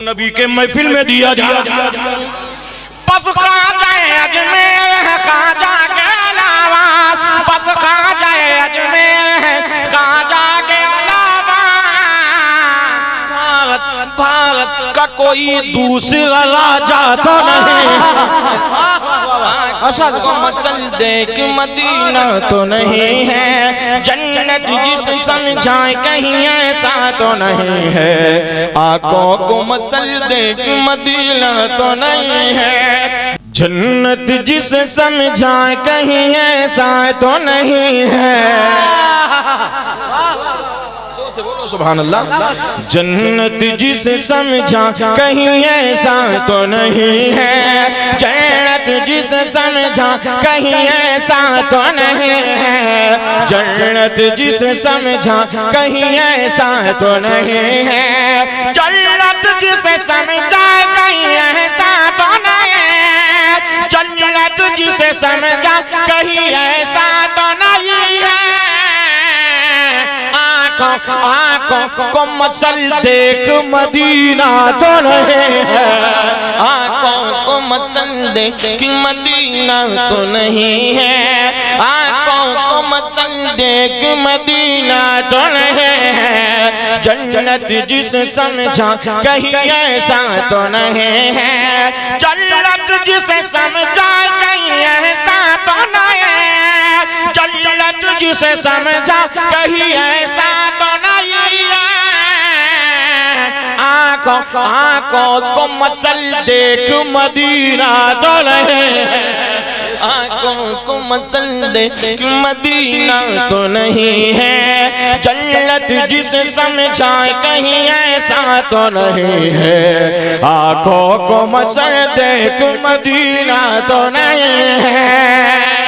नबी के महफिल में दिया जाए बस खाजा अजमेर खाजा के अलावा, बस खाजा अजमेर खाजा के अलावा भारत का कोई दूसरा राजा तो नहीं, मसल देख मदीना तो नहीं है, जन्नत जिस समझाए कहीं ऐसा तो नहीं है, आंखों को मसल देख मदीना तो नहीं है, जन्नत जिस समझाए कहीं ऐसा तो नहीं है। बोलो सुभान अल्लाह। जन्नत जिस समझा कहीं ऐसा तो नहीं है, जन्नत जिस समझा कहीं ऐसा तो नहीं है, जन्नत जिस समझा कहीं ऐसा तो नहीं है, जन्नत जिस समझा कहीं ऐसा तो नहीं है, जन्नत जिस समझा कहीं ऐसा तो नहीं है। आंखों को मसल देख मदीना तो नहीं है, आंखों को मसल देख मदीना तो नहीं है, आंखों को मसल देख मदीना तो नहीं है, जन्नत जिस समझा कहीं ऐसा तो नहीं है, जन्नत जिस समझा कहीं ऐसा तो नहीं है, जन्नत जिसे समझा कहीं ऐसा तो नहीं है। आंखों को मसल देख मदीना तो नहीं है, आंखों को मसल देख मदीना तो नहीं है, जन्नत जिसे समझा कहीं ऐसा तो नहीं है, आंखों को मसल देख मदीना तो नहीं है।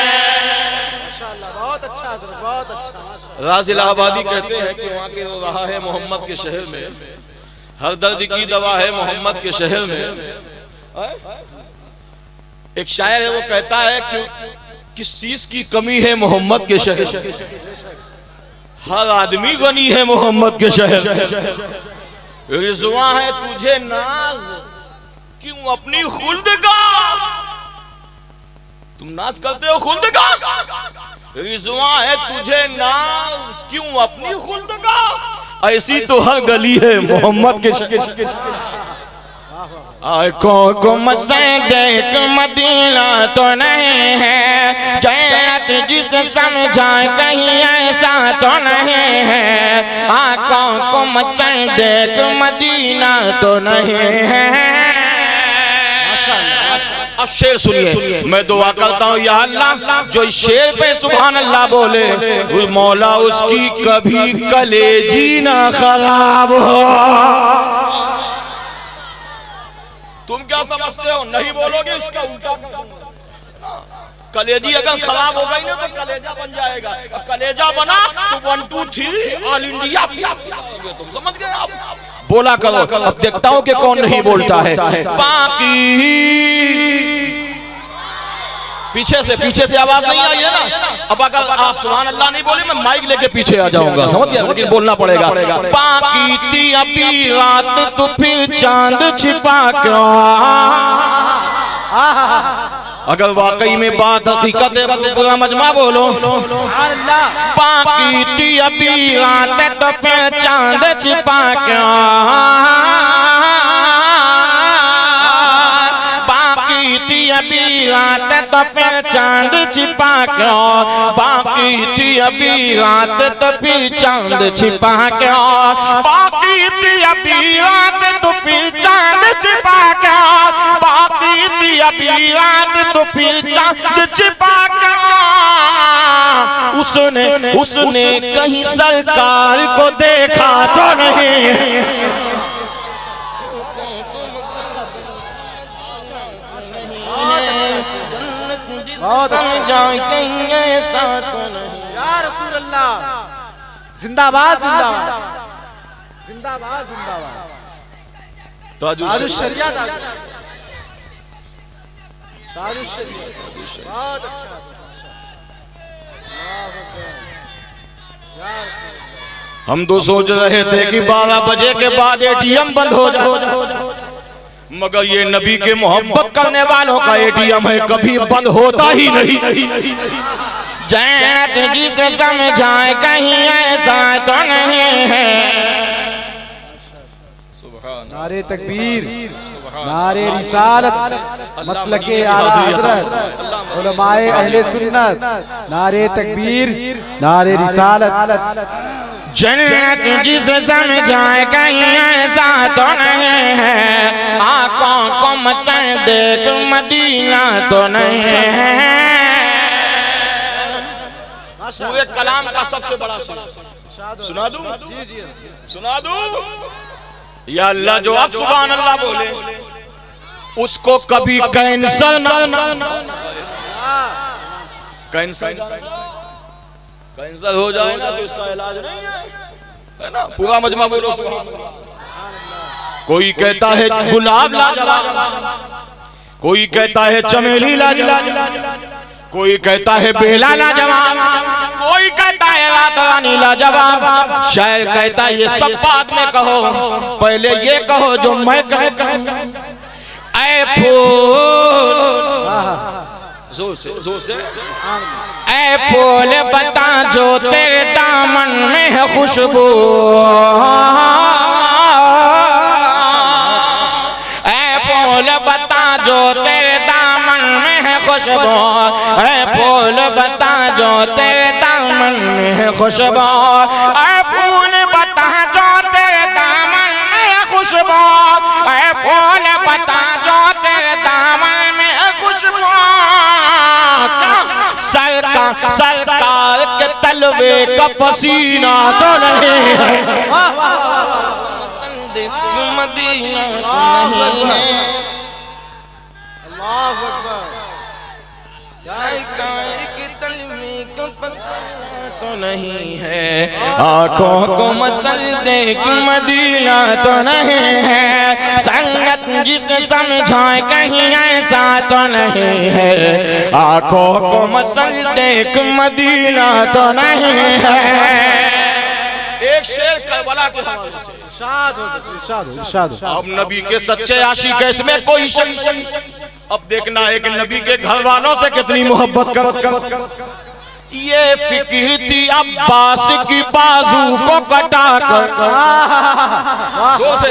राज इलाहाबादी कहते हैं कि वहाँ के रहा है मोहम्मद के शहर में, हर दर्द की दवा है मोहम्मद के शहर में। एक शायर है वो कहता है कि किस चीज की कमी है मोहम्मद के शहर, हर आदमी गनी है मोहम्मद के शहर, रिज़वा है तुझे नाज क्यों अपनी खुल्द का, तुम नाज करते हो खुल्द का, रिज़वा है तुझे नाज क्यों अपनी खुल्द का, ऐसी तो हर गली है मोहम्मद के शहर। आंखों को मसल देख मदीना तो नहीं है, जन्नत जिस समझा कहीं ऐसा तो नहीं है, आंखों को मसल देख मदीना तो नहीं है। अब शेर सुनिए, मैं दुआ करता हूँ या अल्लाह जो इस शेर पे सुभान अल्लाह बोले उस मौला उसकी कभी कलेजी ना खराब हो। तुम क्या समझते हो, नहीं बोलोगे इसका उल्टा, कलेजी अगर खराब हो गई ना तो कलेजा बन जाएगा, कलेजा बना तो 1 2 3 ऑल इंडिया, तुम समझ गए। आप बोला करो, अब देखता हूं कि कौन नहीं बोलता है। बाकी पीछे से आवाज नहीं आई है ना, अब अगर आप सुभान अल्लाह नहीं बोले मैं माइक लेके पीछे आ जाऊंगा, समझ गया, लेकिन बोलना पड़ेगा। बाकी थी अभी रात तो फिर चांद छिपा क्यों, अगर वाकई में बात हकीकत है पूरा मजमा बोलो। बाकी थी अभी रात तो फिर चांद छिपा क्यों, बाकी थी अभी रात तो फिर चांद छिपा क्यों, बाकी थी अभी रात तो फिर चांद छिपा क्यों, बाकी थी अभी रात तो फिर चांद छिपा क्यों, बाकी थी अभी रात तो फिर चांद छिपा क्यों, उसने कहीं सरकार को देखा तो नहीं, या रसूल अल्लाह, जिंदाबाद जिंदाबाद जिंदाबाद जिंदाबाद, ताजुश शरिया, ताजुश शरिया, बहुत अच्छा, हम तो सोच रहे थे कि 12 बजे के बाद एटीएम बंद हो जाए, मगर ये नबी के मोहब्बत करने वालों का एटीएम है, कभी बंद होता ही नहीं। जन्नत जिसे समझाए कहीं ऐसा तो नहीं है। नारे तकबीर, नारे रिसालत, मसलके आला हजरत, उलमाए अहले सुन्नत, नारे तकबीर, नारे रिसालत। जन्नत जिसे समझाए कहीं ऐसा तो नहीं है, आंखों को मसल देख मदीना तो नहीं है। पूरे कलाम का सबसे बड़ा सुना दूं, सुना दूं। या अल्लाह जो आप सुभान अल्लाह बोले उसको कभी कैंसर ना कैंसर हो जाए ना तो उसका इलाज नहीं है ना। पूरा मजमा बोलो सुभान अल्लाह। कोई कहता है गुलाब लाजवाब, कोई कहता है चमेली लाजवाब, कोई कहता है बेला लाजवाब, कोई कहता है रातरानी लाजवाब, शायर कहता है ये सब बात में कहो, पहले ये कहो जो मैं कहूं। ऐ फूल, जोर से ऐ फूल बता जो तेरे दामन में है खुशबू, ऐ फूल बता जो तेरे दामन में है खुशबू, ऐ फूल बता जो तेरे दामन में है खुशबू, ऐ फूल बता जो तेरे दामन में है खुशबू, ऐ फूल बता जो तेरे दामन में है खुशबू। सरकार के तलवे का पसीना तो नहीं है, मदीना नहीं है। अल्लाहु अकबर। सरकार के तलवे का पसीना तो नहीं है, आंखों को मसल देख मदीना तो नहीं है। संगत जिसे समझाए कहीं ऐसा तो नहीं है, आंखों को मसल देख मदीना तो नहीं है। एक शेर करबला के हवाले से इरशाद हो, इरशाद हो, इरशाद हो। अब नबी के सच्चे आशिक है, इसमें कोई शक। अब देखना है कि नबी के घर वालों से कितनी मोहब्बत कर। ये फिक्र थी अब्बास की बाजू को कटा कर। जोर से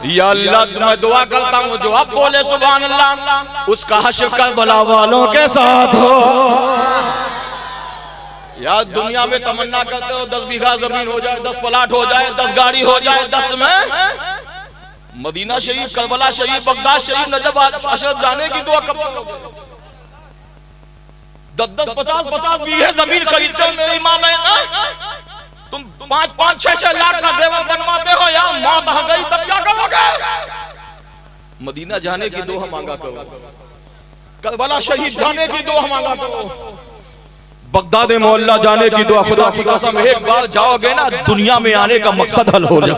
या अल्लाह मैं दुआ करता हूँ जो आप बोले सुभान अल्लाह, उसका हश्र करबला वालों के साथ हो। यार दुनिया में तमन्ना करते हो 10 बीघा जमीन हो जाए, 10 प्लाट हो जाए, 10 गाड़ी हो जाए, 10 में मदीना शरीफ, करबला शरीफ, बगदाद शरीफ, नजफ अशरफ जाने की दुआ कब करोगे? 10-10, 50-50 बीघे जमीन खरीदते हो मेरी माँ बहन, तुम 5-5, 6-6 लाख का जेवर बनवाते हो, यार मौत आ गई तब क्या करोगे? मदीना जाने की दुआ मांगा करो, करबला शहीद जाने की दुआ मांगा करो, बगदाद मोहल्ला जाने की दुआ। खुदा की कसम एक बार जाओगे ना दुनिया में आने का मकसद हल हो जाए।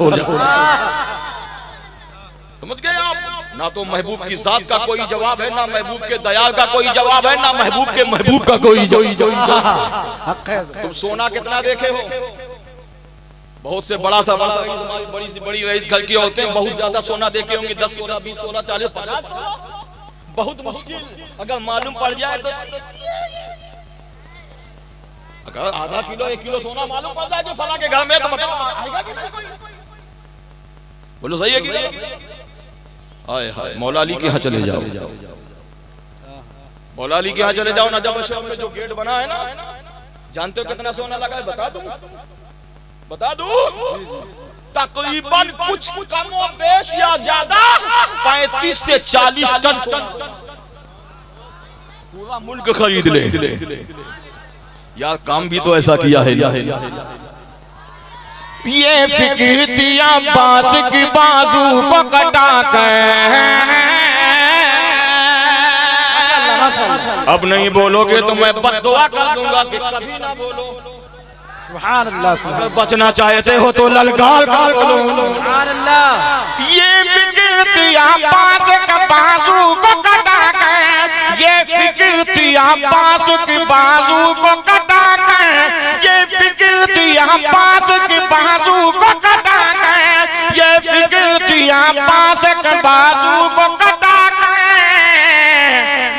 समझ गए आप? ना तो महबूब की जात का कोई जवाब है, ना महबूब के दयाल का कोई जवाब है, ना महबूब के महबूब का कोई हक है। तुम सोना कितना देखे हो? बहुत से बड़ा सा बड़ा बड़ी से बड़ी रईस घर की औरतें बहुत ज्यादा सोना देखे होंगे, 10 तोला, 20 तोला, 40, 50 तोला। बहुत मुश्किल अगर मालूम पड़ जाए तो, अगर आधा किलो 1 किलो सोना मालूम पड़ जाए जो फला के घर में, तो बताओ आएगा कि नहीं कोई? बोलो सही है कि नहीं? हाय हाय मौला अली के यहाँ चले जाओ, मौला अली के यहाँ चले जाओ, नजफ शहर में जो गेट बना है ना, जानते हो कितना सोना लगा है? बता दूं तकरीबन कुछ कम और बेश या ज्यादा 35 से 40 टन पूरा मुल्क खरीद ले। यार काम भी तो ऐसा किया है। ये फिक्र थी अब्बास की बाजू को कटा कर। अब नहीं बोलोगे तो मैं बद्दुआ कर दूंगा कि कभी ना बोलो। सुभान अल्लाह, सुभान बचना चाहते हो तो ललकार बोलो। सुभान अल्लाह। ये फिक्र थी अब्बास का बाजू को कटा कर, ये फिक्र थी अब्बास की बाजू को कटा कर, ये फिक्र थी अब्बास की बाजू को कटा कर, ये फिक्र थी किया पास के बाजू को कटा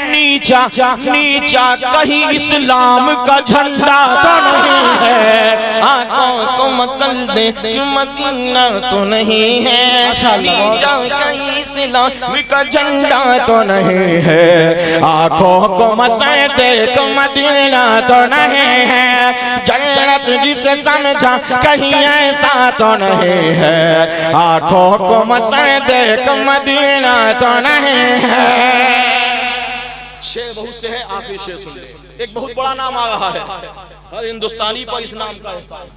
नीचा नीचा कहीं इस्लाम का झंडा तो नहीं है, आंखों को मसल दे मदीना तो नहीं है, नीचा कहीं इस्लाम का झंडा तो नहीं है, आंखों को मसल दे मदीना तो नहीं है, जन्नत जिसे समझा कहीं ऐसा तो नहीं है, आंखों को मसल दे मदीना तो नहीं है। शेर बहुत से है, आखिरी शेर सुन ले। एक बहुत बड़ा नाम आ रहा है, हर हिंदुस्तानी पर इस नाम का एहसास।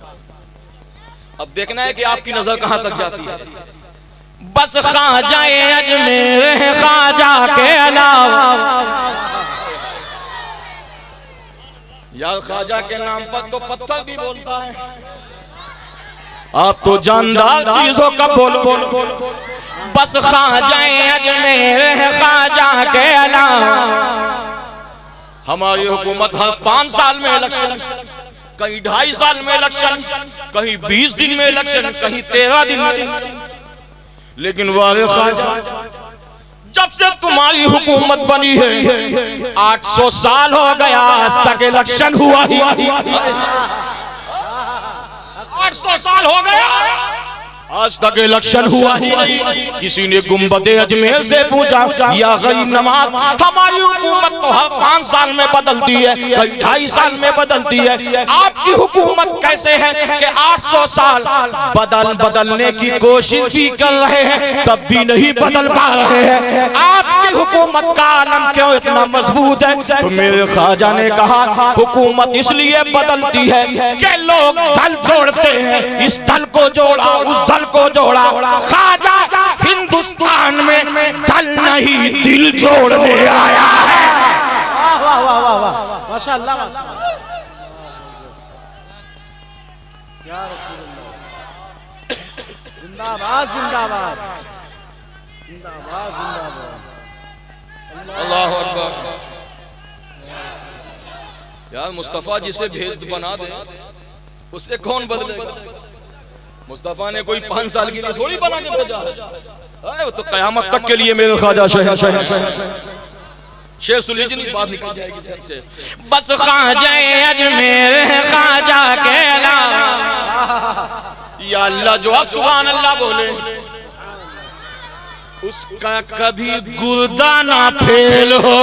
अब देखना है कि आपकी नजर कहां तक जाती है। बस ख्वाजा अजमेर ख्वाजा के अलावा, यार ख्वाजा के नाम पर तो पत्थर भी बोलता है, आप तो जानदार चीजों का बोलो। बस ख्वाजा अजमेर ख्वाजा के अलावा, हमारी हुकूमत हर 5 साल में इलेक्शन, कहीं 2.5 साल में इलेक्शन, कहीं 20 दिन में इलेक्शन, कहीं 13 दिन में, लेकिन वाले ख्वाजा जब से तुम्हारी हुकूमत बनी है 800 साल हो गया, आज तक इलेक्शन हुआ ही 800 साल हो गया, आज तक इलेक्शन हुआ ही नहीं। किसी ने गुंबद अजमेर से पूछा, या गरीब नवाज हमारी हुकूमत तो हर 5 साल में बदलती है, कई 2.5 साल में बदलती है, आपकी हुकूमत कैसे है कि 800 साल बदलने की कोशिश भी कर रहे हैं तब भी नहीं बदल पा रहे हैं, आपकी हुकूमत का आलम क्यों इतना मजबूत है? तो मेरे ख्वाजा ने कहा हुकूमत इसलिए बदलती है कि लोग दल जोड़ते हैं, इस दल को जोड़ा उस दल को जोड़ा, ख्वाजा हिंदुस्तान में दल नहीं दिल जोड़ने आया है। वाह वाह वाह वाह वाह, माशाअल्लाह माशाअल्लाह, या रसूलुल्लाह, जिंदाबाद जिंदाबाद जिंदाबाद जिंदाबाद, अल्लाहु अकबर। यार मुस्तफा जिसे भेज बना दे उसे कौन बदलेगा? मुस्तफा ने कोई 5 साल के लिए थोड़ी बना के भेजा है, वो तो कयामत तक के लिए मेरे ख्वाजा शेर सुन लीजिए, बात निकल जाएगी सर से। बस ख्वाजा अजमेर ख्वाजा के अलावा, या अल्लाह जो आप सुभान अल्लाह बोले उसका कभी गुर्दा ना फेल हो।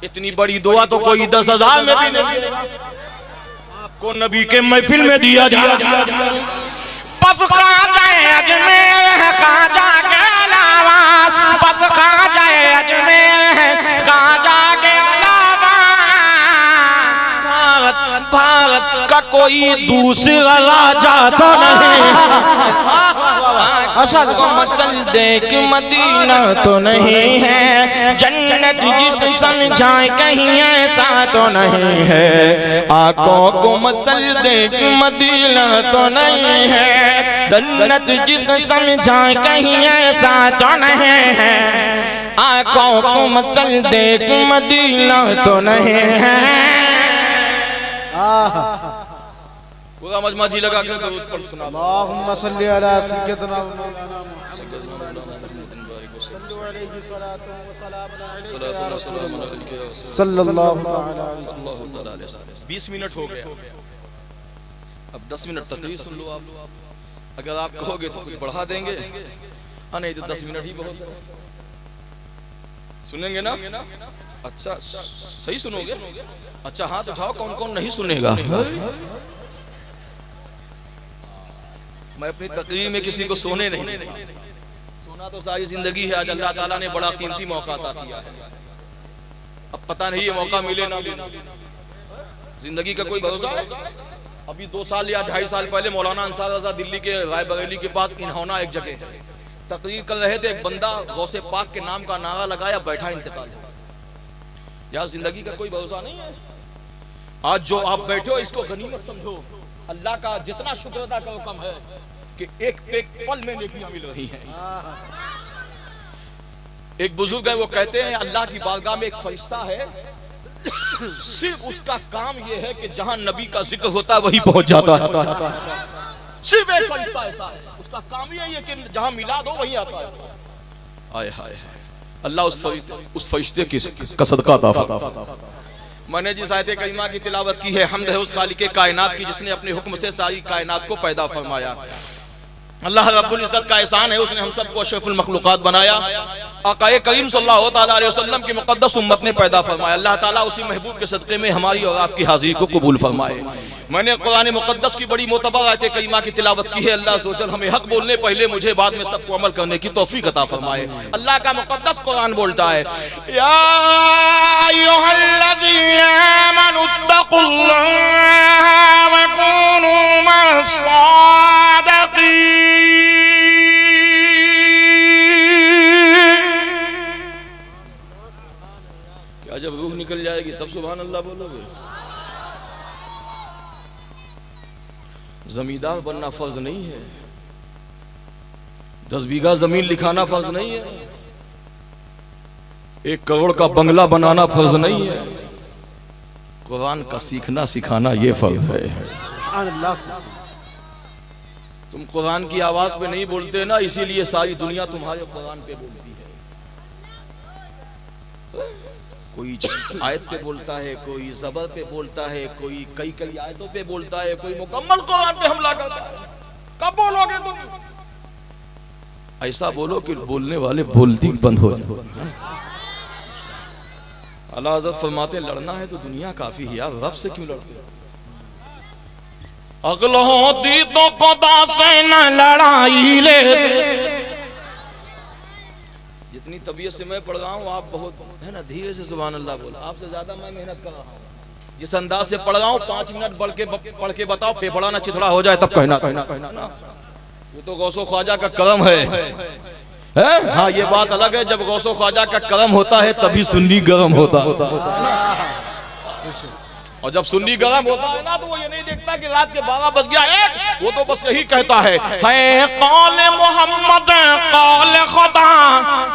इतनी बड़ी दुआ तो कोई 10,000 में भी नहीं आपको नबी के महफिल में दिया जाए। बस ख्वाजा अजमेर ख्वाजा के अलावा, बस ख्वाजा अजमेर ख्वाजा के अलावा, भारत का कोई दूसरा राजा तो नहीं, मसल देख मदीना तो नहीं है, जन्नत जिस समझाए कहीं ऐसा तो नहीं है, आंखों को मसल देख मदीना तो नहीं है, जन्नत जिस समझाए कहीं ऐसा तो नहीं है, आंखों को मसल देख मदीना तो नहीं है। पूरा मजमा जी लगा के दरूद पढ़ सुना। अल्लाहुम्मा सल्ली अला सय्यिदना व मौलाना सल्लल्लाहु अलैहि वसल्लम। 20 मिनट हो गए, अब 10 मिनट तकरीर सुन लो आप। अगर आप कहोगे तो कुछ बढ़ा देंगे, नहीं तो 10 मिनट ही बहुत है। सुनेंगे ना? अच्छा सही सुनोगे? अच्छा हाथ उठाओ कौन कौन नहीं सुनेगा। मैं अपनी तकरीर में किसी को सोने नहीं, सोना तो सारी जिंदगी है, आज अल्लाह ताला ने बड़ा कीमती मौका अता किया है, अब पता नहीं ये मौका मिले ना मिले, जिंदगी का कोई भरोसा है। अभी 2 साल या 2.5 साल पहले मौलाना अंसार रज़ा दिल्ली के रायबरेली के पास इन्होंना एक जगह तकरीर कर रहे थे, एक बंदा गौसे पाक के नाम का नारा लगाया, बैठा इंतकाल। यार जिंदगी का कोई भरोसा नहीं है। आज जो आप बैठे हो इसको गनीमत समझो, अल्लाह का जितना शुक्र अदा करो कम है कि एक पल में नेकियां मिल रही हैं। एक बुजुर्ग है, वो कहते हैं अल्लाह की बारगाह में एक फरिश्ता है, सिर्फ उसका काम ये है कि जहां नबी का जिक्र होता है वही पहुंच जाता है। सिर्फ एक फरिश्ता ऐसा है, उसका काम ही है कि जहां मिलाद हो वहीं आता है। आए हाय, अल्लाह उस फरिश्ते का सदका अता फरमा। मैंने जिस आयत करीमा की तिलावत की है, हम्द है उस खालिक कायनात की जिसने अपने हुक्म से सारी कायनात को पैदा फरमाया। अल्लाह रब्बुल इज्जत का एहसान है, उसने हम सबको अशरफुल मखलूकात बनाया, आक़ाए करीम सल्लल्लाहु अलैहि वसल्लम की मुक़द्दस उम्मत ने पैदा फरमाया। अल्लाह ताला उसी महबूब के सदक़े में हमारी और आपकी हाज़िरी को कबूल फरमाए। मैंने कुरान मुक़द्दस की बड़ी मोतबर आयत करीमा की तिलावत की है। अल्लाह सोचल हमें हक बोलने पहले मुझे बाद में सबको अमल करने की तौफीक अता फरमाए। अल्लाह का मुक़द्दस कुरान बोलता है, या अय्युहल्लज़ीना आमनुत्तक़ुल्लाह व कूनू मअस-सादिक़ीन। क्या जब रूह निकल जाएगी तब सुभान अल्लाह बोलोगे? जमींदार बनना फर्ज नहीं है, 10 बीघा जमीन लिखाना फर्ज नहीं है, 1 करोड़ का बंगला बनाना फर्ज नहीं है, कुरान का सीखना सिखाना ये फर्ज है। तुम कुरान की आवाज पे नहीं बोलते ना, इसीलिए सारी दुनिया तुम्हारे कुरान पे बोलती है। कोई आयत पे बोलता है, कोई ज़बर पे बोलता है, कोई कई आयतों पे बोलता है, कोई मुकम्मल कुरान पे हमला करता है। कब बोलोगे तुम? ऐसा बोलो कि बोलने वाले बोलती बंद हो जाए। अल्लाह हज़रत फरमाते लड़ना है तो दुनिया काफी है यार, रब से क्यों लड़ते? अक्ल होती तो खुदा से न लड़ाई ले। जितनी तबीयत से मैं पढ़ रहा हूँ, आप बहुत है ना धीरे से सुभान अल्लाह बोला। आपसे ज्यादा मैं मेहनत कर रहा हूँ। जिस अंदाज से पढ़ रहा हूँ, 5 मिनट पढ़ के बताओ, फेफड़ा ना चिथड़ा हो जाए तब कहना ना। ये तो गौसो ख्वाजा का करम है? हाँ, ये बात अलग है, जब गौसो ख्वाजा का करम होता है तभी सुन्नी गरम होता है। और जब सुन्नी गरम होता है ना, तो वो ये नहीं देखता कि रात के 12 बज गया है, वो तो बस यही कहता है कौल मोहम्मद कौल खुदा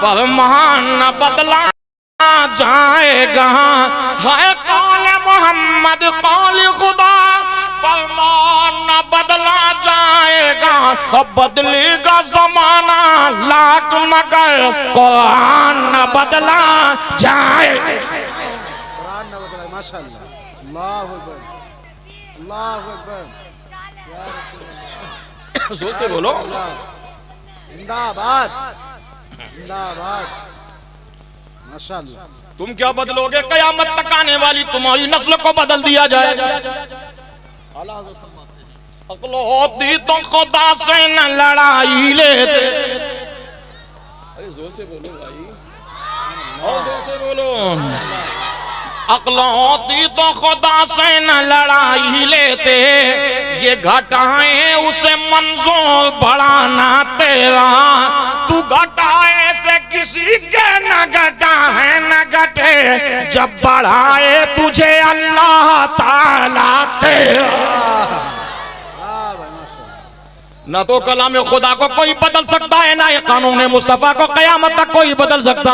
फरमान न बदला जाएगा। है कौल मोहम्मद कौल खुदा फरमान न बदला जाएगा। अब बदलेगा जमाना लाख मगर कुरान न बदला जाएगा। माशाअल्लाह, अल्लाहु अकबर, अल्लाहु अकबर। जोर से बोलो, जिंदाबाद जिंदाबाद, माशाअल्लाह। तुम क्या बदलोगे? कयामत तक आने वाली तुम्हारी नस्ल को बदल दिया जाएगा। अक्ल होती तो खुदा से न लड़ाई लेते। अरे जोर से बोलो भाई, और जोर से बोलो। अक्ल होती तो खुदा से न लड़ाई लेते, ये घटाए उसे मंजूर बढ़ाना तेरा। तू घटाए से किसी के न घटा है न घटे, जब बढ़ाए तुझे अल्लाह ताला तेरा। ना तो कलाम खुदा को कोई बदल सकता है, ना ये कानून मुस्तफा को कयामत तक कोई बदल सकता।